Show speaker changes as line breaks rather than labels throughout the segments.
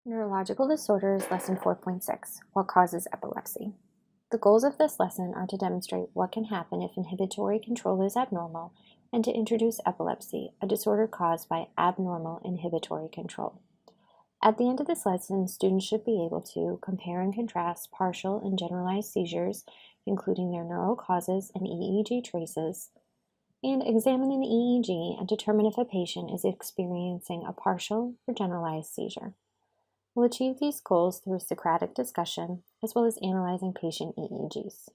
Neurological Disorders, Lesson 4.6, What Causes Epilepsy? The goals of this lesson are to demonstrate what can happen if inhibitory control is abnormal and to introduce epilepsy, a disorder caused by abnormal inhibitory control. At the end of this lesson, students should be able to compare and contrast partial and generalized seizures, including their neural causes and EEG traces, and examine an EEG and determine if a patient is experiencing a partial or generalized seizure. We'll achieve these goals through Socratic discussion, as well as analyzing patient EEGs.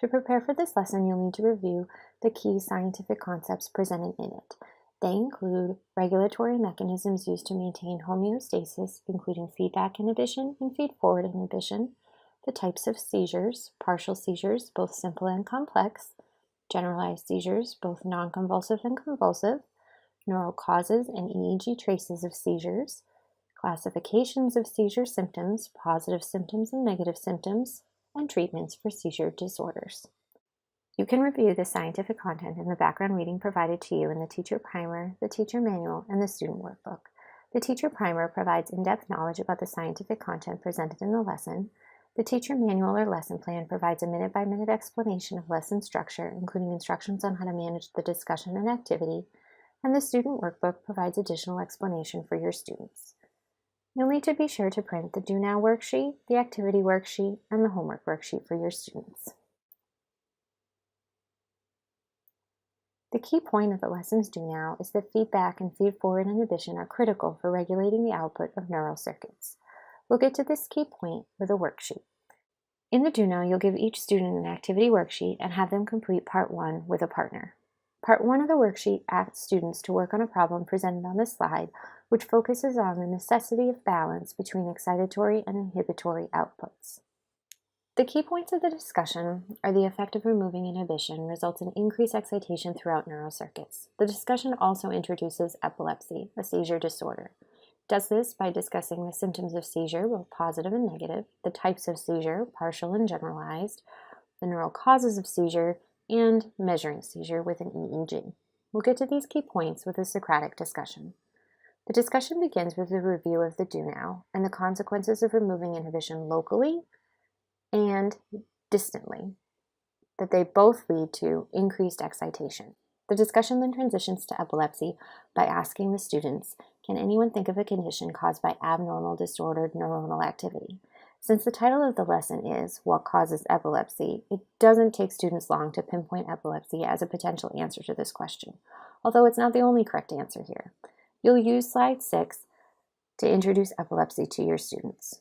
To prepare for this lesson, you'll need to review the key scientific concepts presented in it. They include regulatory mechanisms used to maintain homeostasis, including feedback inhibition and feed-forward inhibition, the types of seizures, partial seizures, both simple and complex, generalized seizures, both non-convulsive and convulsive, neural causes and EEG traces of seizures, classifications of seizure symptoms, positive symptoms and negative symptoms, and treatments for seizure disorders. You can review the scientific content in the background reading provided to you in the teacher primer, the teacher manual, and the student workbook. The teacher primer provides in-depth knowledge about the scientific content presented in the lesson. The teacher manual or lesson plan provides a minute-by-minute explanation of lesson structure, including instructions on how to manage the discussion and activity, and the student workbook provides additional explanation for your students. You'll need to be sure to print the Do Now worksheet, the activity worksheet, and the homework worksheet for your students. The key point of the lesson's Do Now is that feedback and feed-forward inhibition are critical for regulating the output of neural circuits. We'll get to this key point with a worksheet. In the Do Now, you'll give each student an activity worksheet and have them complete Part 1 with a partner. Part 1 of the worksheet asks students to work on a problem presented on the slide, which focuses on the necessity of balance between excitatory and inhibitory outputs. The key points of the discussion are the effect of removing inhibition results in increased excitation throughout neural circuits. The discussion also introduces epilepsy, a seizure disorder. It does this by discussing the symptoms of seizure, both positive and negative, the types of seizure, partial and generalized, the neural causes of seizure, and measuring seizure with an EEG. We'll get to these key points with a Socratic discussion. The discussion begins with a review of the Do Now and the consequences of removing inhibition locally and distantly, that they both lead to increased excitation. The discussion then transitions to epilepsy by asking the students, can anyone think of a condition caused by abnormal disordered neuronal activity? Since the title of the lesson is What Causes Epilepsy, it doesn't take students long to pinpoint epilepsy as a potential answer to this question, although it's not the only correct answer here. You'll use slide 6 to introduce epilepsy to your students.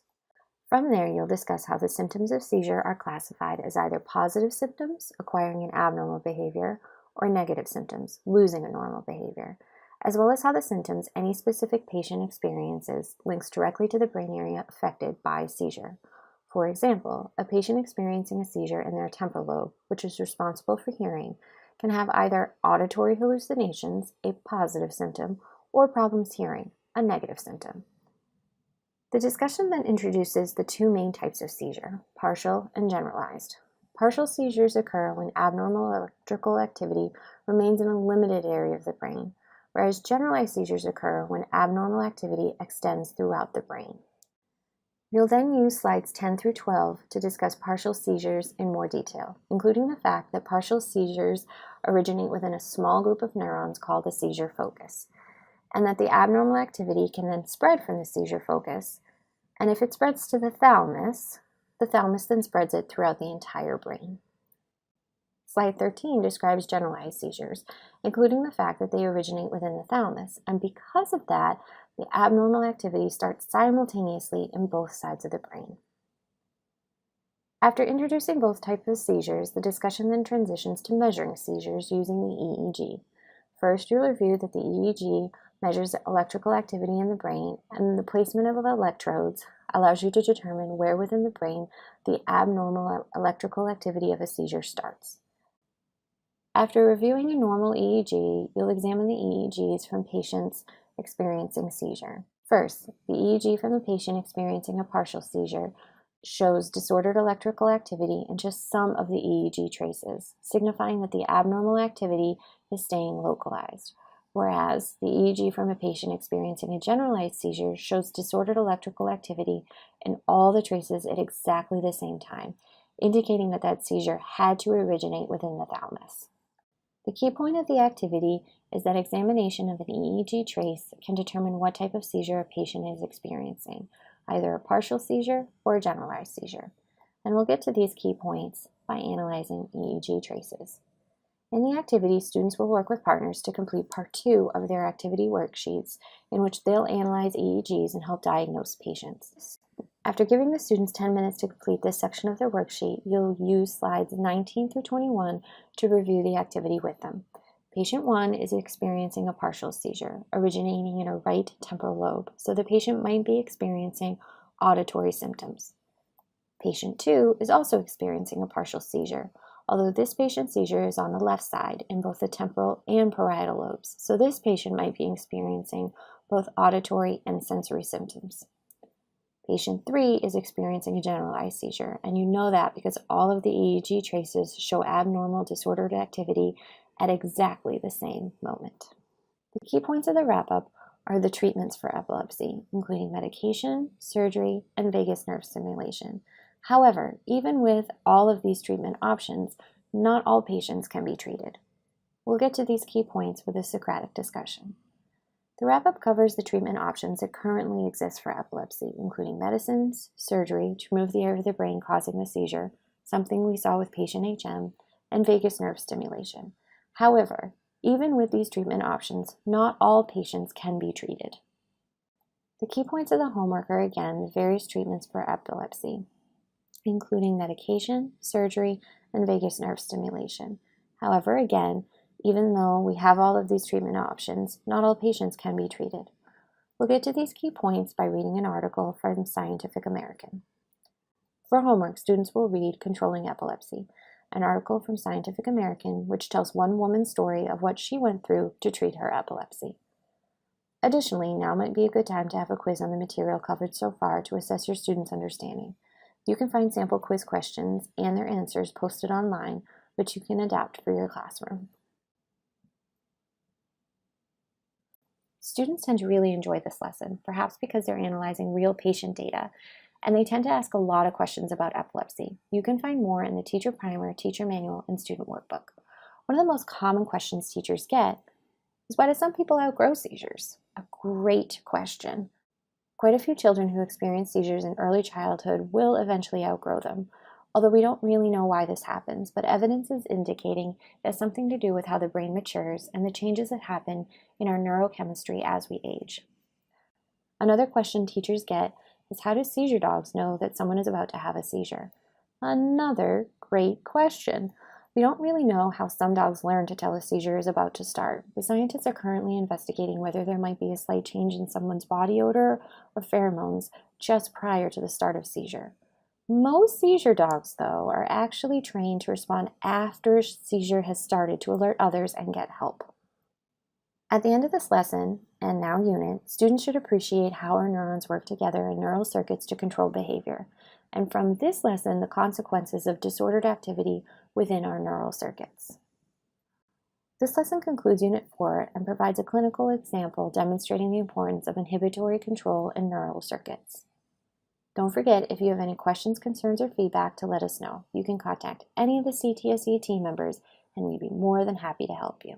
From there, you'll discuss how the symptoms of seizure are classified as either positive symptoms, acquiring an abnormal behavior, or negative symptoms, losing a normal behavior, as well as how the symptoms any specific patient experiences links directly to the brain area affected by seizure. For example, a patient experiencing a seizure in their temporal lobe, which is responsible for hearing, can have either auditory hallucinations, a positive symptom, or problems hearing, a negative symptom. The discussion then introduces the two main types of seizure, partial and generalized. Partial seizures occur when abnormal electrical activity remains in a limited area of the brain, whereas generalized seizures occur when abnormal activity extends throughout the brain. You'll then use slides 10 through 12 to discuss partial seizures in more detail, including the fact that partial seizures originate within a small group of neurons called a seizure focus, and that the abnormal activity can then spread from the seizure focus, and if it spreads to the thalamus then spreads it throughout the entire brain. Slide 13 describes generalized seizures, including the fact that they originate within the thalamus, and because of that, the abnormal activity starts simultaneously in both sides of the brain. After introducing both types of seizures, the discussion then transitions to measuring seizures using the EEG. First, you'll review that the EEG measures electrical activity in the brain, and the placement of electrodes allows you to determine where within the brain the abnormal electrical activity of a seizure starts. After reviewing a normal EEG, you'll examine the EEGs from patients experiencing seizure. First, the EEG from the patient experiencing a partial seizure shows disordered electrical activity in just some of the EEG traces, signifying that the abnormal activity is staying localized. whereas the EEG from a patient experiencing a generalized seizure shows disordered electrical activity in all the traces at exactly the same time, indicating that that seizure had to originate within the thalamus. The key point of the activity is that examination of an EEG trace can determine what type of seizure a patient is experiencing, either a partial seizure or a generalized seizure. And we'll get to these key points by analyzing EEG traces. In the activity, students will work with partners to complete part 2 of their activity worksheets, in which they'll analyze EEGs and help diagnose patients. After giving the students 10 minutes to complete this section of their worksheet, you'll use slides 19 through 21 to review the activity with them. Patient 1 is experiencing a partial seizure, originating in a right temporal lobe, so the patient might be experiencing auditory symptoms. Patient 2 is also experiencing a partial seizure, although this patient's seizure is on the left side in both the temporal and parietal lobes, so this patient might be experiencing both auditory and sensory symptoms. Patient 3 is experiencing a generalized seizure, and you know that because all of the EEG traces show abnormal disordered activity at exactly the same moment. The key points of the wrap-up are the treatments for epilepsy, including medication, surgery, and vagus nerve stimulation. However, even with all of these treatment options, not all patients can be treated. We'll get to these key points with a Socratic discussion. The wrap-up covers the treatment options that currently exist for epilepsy, including medicines, surgery to remove the area of the brain causing the seizure, something we saw with patient HM, and vagus nerve stimulation. However, even with these treatment options, not all patients can be treated. The key points of the homework are again the various treatments for epilepsy, including medication, surgery, and vagus nerve stimulation. However, again, even though we have all of these treatment options, not all patients can be treated. We'll get to these key points by reading an article from Scientific American. For homework, students will read Controlling Epilepsy, an article from Scientific American which tells one woman's story of what she went through to treat her epilepsy. Additionally, now might be a good time to have a quiz on the material covered so far to assess your students' understanding. You can find sample quiz questions and their answers posted online, which you can adapt for your classroom. Students tend to really enjoy this lesson, perhaps because they're analyzing real patient data, and they tend to ask a lot of questions about epilepsy. You can find more in the teacher primer, teacher manual, and student workbook. One of the most common questions teachers get is, why do some people outgrow seizures? A great question. Quite a few children who experience seizures in early childhood will eventually outgrow them, although we don't really know why this happens, but evidence is indicating it has something to do with how the brain matures and the changes that happen in our neurochemistry as we age. Another question teachers get is, how do seizure dogs know that someone is about to have a seizure? Another great question. We don't really know how some dogs learn to tell a seizure is about to start. The scientists are currently investigating whether there might be a slight change in someone's body odor or pheromones just prior to the start of seizure. Most seizure dogs, though, are actually trained to respond after seizure has started to alert others and get help. At the end of this lesson, and now unit, students should appreciate how our neurons work together in neural circuits to control behavior, and from this lesson, the consequences of disordered activity within our neural circuits. This lesson concludes Unit 4 and provides a clinical example demonstrating the importance of inhibitory control in neural circuits. Don't forget, if you have any questions, concerns, or feedback, to let us know. You can contact any of the CTSE team members, and we'd be more than happy to help you.